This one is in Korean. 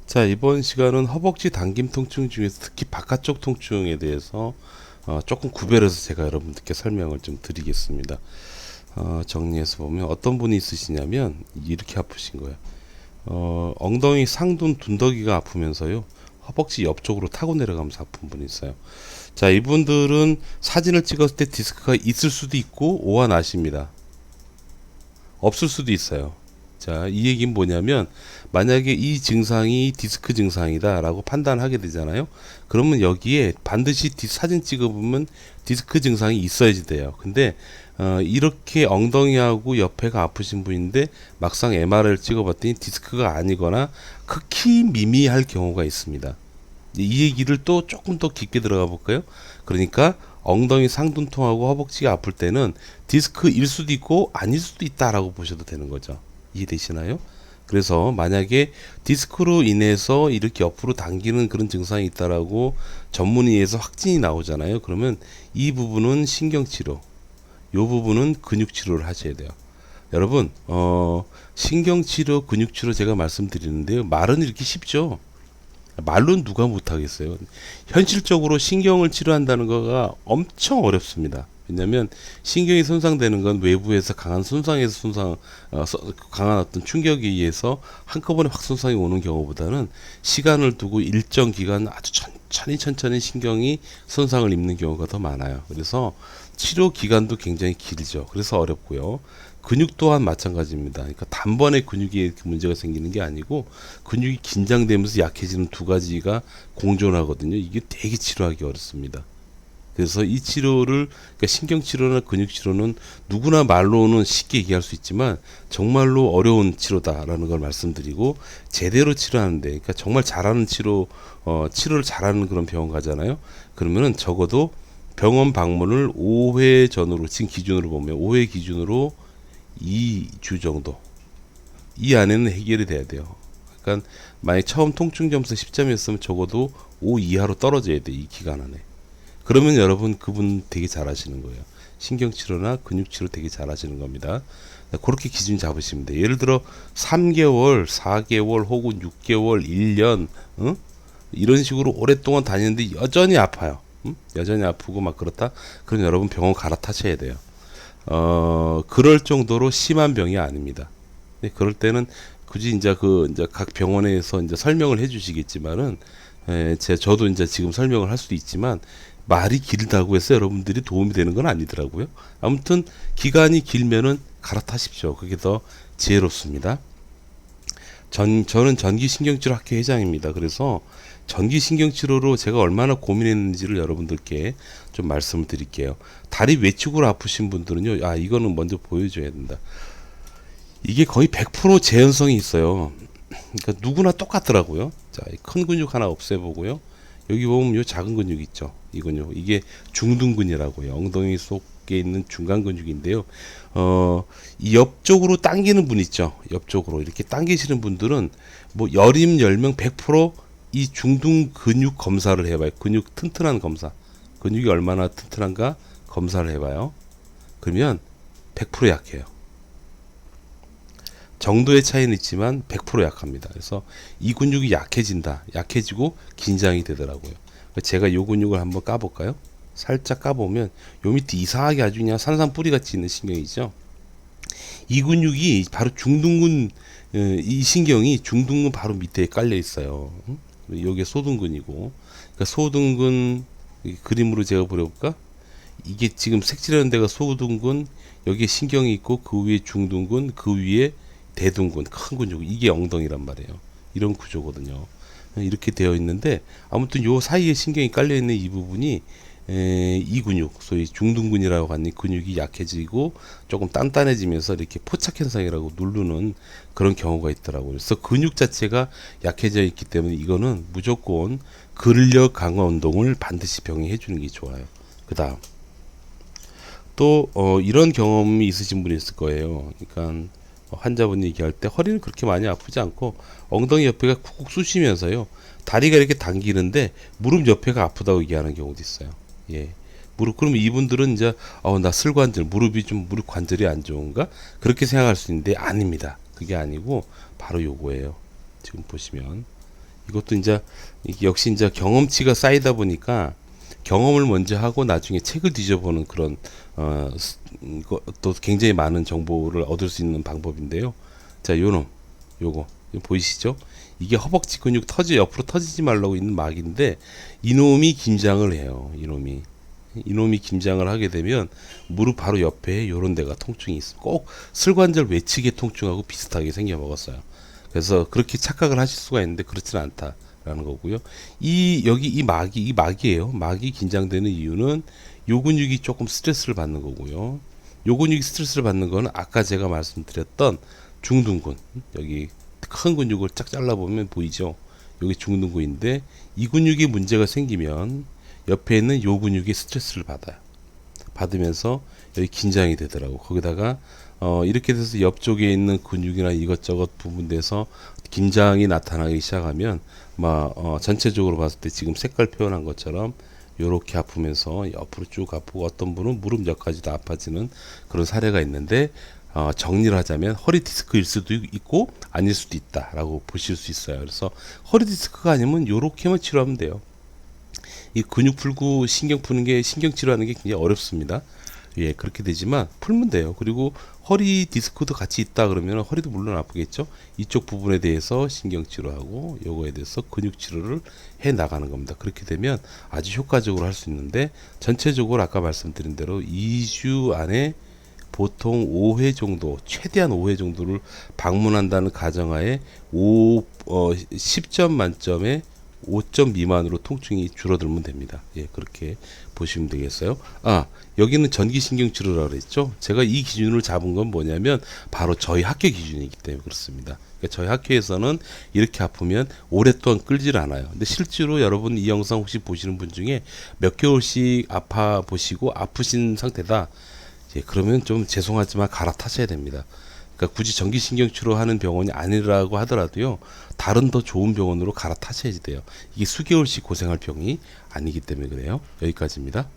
자, 이번 시간은 허벅지 당김 통증 중에서 특히 바깥쪽 통증에 대해서 조금 구별해서 제가 여러분들께 설명을 좀 드리겠습니다. 정리해서 보면 어떤 분이 있으시냐면 이렇게 아프신 거예요. 엉덩이 상둔 둔더기가 아프면서요. 허벅지 옆쪽으로 타고 내려가면서 아픈 분이 있어요. 자, 이분들은 사진을 찍었을 때 디스크가 있을 수도 있고 오와 나십니다. 없을 수도 있어요. 자, 이 얘기는 뭐냐면 만약에 이 증상이 디스크 증상이다라고 판단하게 되잖아요. 그러면 여기에 반드시 사진 찍어보면 디스크 증상이 있어야지 돼요. 근데 이렇게 엉덩이하고 옆에가 아프신 분인데 막상 MRI를 찍어봤더니 디스크가 아니거나 극히 미미할 경우가 있습니다. 이 얘기를 또 조금 더 깊게 들어가 볼까요? 그러니까 엉덩이 상둔통하고 허벅지가 아플 때는 디스크일 수도 있고 아닐 수도 있다라고 보셔도 되는 거죠. 이해되시나요? 그래서 만약에 디스크로 인해서 이렇게 옆으로 당기는 그런 증상이 있다라고 전문의에서 확진이 나오잖아요. 그러면 이 부분은 신경치료, 이 부분은 근육치료를 하셔야 돼요. 여러분, 신경치료, 근육치료 제가 말씀드리는데요. 말은 이렇게 쉽죠. 말로는 누가 못하겠어요. 현실적으로 신경을 치료한다는 거가 엄청 어렵습니다. 왜냐하면 신경이 손상되는 건 외부에서 강한 손상에서 강한 어떤 충격에 의해서 한꺼번에 확 손상이 오는 경우보다는 시간을 두고 일정 기간 아주 천천히 신경이 손상을 입는 경우가 더 많아요. 그래서 치료 기간도 굉장히 길죠. 그래서 어렵고요. 근육 또한 마찬가지입니다. 그러니까 단번에 근육에 문제가 생기는 게 아니고 근육이 긴장되면서 약해지는 두 가지가 공존하거든요. 이게 되게 치료하기 어렵습니다. 그래서 이 치료를, 그러니까 신경치료나 근육치료는 누구나 말로는 쉽게 얘기할 수 있지만 정말로 어려운 치료다라는 걸 말씀드리고, 제대로 치료하는데, 그러니까 정말 잘하는 치료를 잘하는 그런 병원 가잖아요. 그러면은 적어도 병원 방문을 5회 전으로, 지금 기준으로 보면 5회 기준으로 2주 정도, 이 안에는 해결이 돼야 돼요. 그러니까 만약 처음 통증 점수 10점이었으면 적어도 5 이하로 떨어져야 돼, 이 기간 안에. 그러면 여러분 그분 되게 잘하시는 거예요. 신경치료나 근육치료 되게 잘하시는 겁니다. 그렇게 기준 잡으시면 돼요. 예를 들어 3개월, 4개월 혹은 6개월, 1년 이런 식으로 오랫동안 다니는데 여전히 아파요. 여전히 아프고 막 그렇다. 그럼 여러분 병원 갈아타셔야 돼요. 그럴 정도로 심한 병이 아닙니다. 네, 그럴 때는 굳이 이제 각 병원에서 이제 설명을 해주시겠지만은, 저도 이제 지금 설명을 할 수도 있지만 말이 길다고 해서 여러분들이 도움이 되는 건 아니더라고요. 아무튼 기간이 길면은 갈아타십시오. 그게 더 지혜롭습니다. 저는 전기신경치료학회 회장입니다. 그래서 전기신경치료로 제가 얼마나 고민했는지를 여러분들께 좀 말씀을 드릴게요. 다리 외축으로 아프신 분들은요, 이거는 먼저 보여줘야 된다. 이게 거의 100% 재현성이 있어요. 그러니까 누구나 똑같더라고요. 자, 큰 근육 하나 없애보고요. 여기 보면 요 작은 근육 있죠. 이 근육. 이게 중둔근이라고요. 엉덩이 속에 있는 중간 근육인데요. 이 옆쪽으로 당기는 분 있죠. 옆쪽으로 이렇게 당기시는 분들은 뭐 열임 10명 100%이 중둔 근육 검사를 해봐요. 근육 튼튼한 검사. 근육이 얼마나 튼튼한가 검사를 해봐요. 그러면 100% 약해요. 정도의 차이는 있지만 100% 약합니다. 그래서 이 근육이 약해지고 긴장이 되더라고요. 제가 요 근육을 한번 까볼까요? 살짝 까보면 요 밑에 이상하게 아주 그냥 산산 뿌리 같이 있는 신경이죠. 이 근육이 바로 중둔근, 이 신경이 중둔근 바로 밑에 깔려 있어요. 요게 소둔근이고, 그러니까 소둔근 그림으로 제가 그려볼까? 이게 지금 색칠하는 데가 소둔근, 여기에 신경이 있고 그 위에 중둔근, 그 위에 대둔근, 큰 근육, 이게 엉덩이란 말이에요. 이런 구조거든요. 이렇게 되어 있는데 아무튼 요 사이에 신경이 깔려 있는 이 부분이 이 근육, 소위 중둔근이라고 하는 근육이 약해지고 조금 단단해지면서 이렇게 포착 현상이라고 누르는 그런 경우가 있더라고요. 그래서 근육 자체가 약해져 있기 때문에 이거는 무조건 근력 강화 운동을 반드시 병이 해주는 게 좋아요. 그 다음 또 이런 경험이 있으신 분이 있을 거예요. 그러니까 환자분이 얘기할 때 허리는 그렇게 많이 아프지 않고 엉덩이 옆에가 쿡쿡 쑤시면서요, 다리가 이렇게 당기는데 무릎 옆에가 아프다고 얘기하는 경우도 있어요. 예. 그럼 이분들은 이제 나 슬관절, 무릎 관절이 안 좋은가 그렇게 생각할 수 있는데 아닙니다. 그게 아니고 바로 요거예요. 지금 보시면 이것도 이제 이게 역시 이제 경험치가 쌓이다 보니까 경험을 먼저 하고 나중에 책을 뒤져보는 그런 또 굉장히 많은 정보를 얻을 수 있는 방법인데요. 자, 요거 보이시죠? 이게 허벅지 근육 옆으로 터지지 말라고 있는 막인데 이놈이 긴장을 해요. 이놈이 긴장을 하게 되면 무릎 바로 옆에 요런 데가 통증이 있어. 꼭 슬관절 외측의 통증하고 비슷하게 생겨 먹었어요. 그래서 그렇게 착각을 하실 수가 있는데 그렇지는 않다라는 거고요. 여기 이 막이에요. 막이 긴장되는 이유는 요 근육이 조금 스트레스를 받는 거고요. 요 근육이 스트레스를 받는 거는 아까 제가 말씀드렸던 중둔근, 여기 큰 근육을 쫙 잘라보면 보이죠. 여기 중둔근인데 이 근육에 문제가 생기면 옆에 있는 요 근육이 스트레스를 받으면서 여기 긴장이 되더라고. 거기다가 이렇게 돼서 옆쪽에 있는 근육이나 이것저것 부분에서 긴장이 나타나기 시작하면 전체적으로 봤을 때 지금 색깔 표현한 것처럼 요렇게 아프면서 옆으로 쭉 아프고 어떤 분은 무릎 옆까지도 아파지는 그런 사례가 있는데 정리를 하자면 허리 디스크일 수도 있고 아닐 수도 있다라고 보실 수 있어요. 그래서 허리 디스크가 아니면 요렇게만 치료하면 돼요. 이 근육 풀고 신경 푸는 게 신경 치료하는 게 굉장히 어렵습니다. 예, 그렇게 되지만 풀면 돼요. 그리고 허리 디스크도 같이 있다 그러면 허리도 물론 아프겠죠. 이쪽 부분에 대해서 신경 치료하고 요거에 대해서 근육 치료를 해 나가는 겁니다. 그렇게 되면 아주 효과적으로 할 수 있는데 전체적으로 아까 말씀드린 대로 2주 안에 보통 5회 정도, 최대한 5회 정도를 방문한다는 가정하에 10점 만점에 5점 미만으로 통증이 줄어들면 됩니다. 예, 그렇게 보시면 되겠어요. 여기는 전기신경치료라고 그랬죠. 제가 이 기준을 잡은 건 뭐냐면 바로 저희 학교 기준이기 때문에 그렇습니다. 그러니까 저희 학교에서는 이렇게 아프면 오랫동안 끌질 않아요. 근데 실제로 여러분 이 영상 혹시 보시는 분 중에 몇 개월씩 아파 보시고 아프신 상태다. 예, 그러면 좀 죄송하지만 갈아타셔야 됩니다. 그러니까 굳이 전기신경치료 하는 병원이 아니라고 하더라도요, 다른 더 좋은 병원으로 갈아타셔야 돼요. 이게 수개월씩 고생할 병이 아니기 때문에 그래요. 여기까지입니다.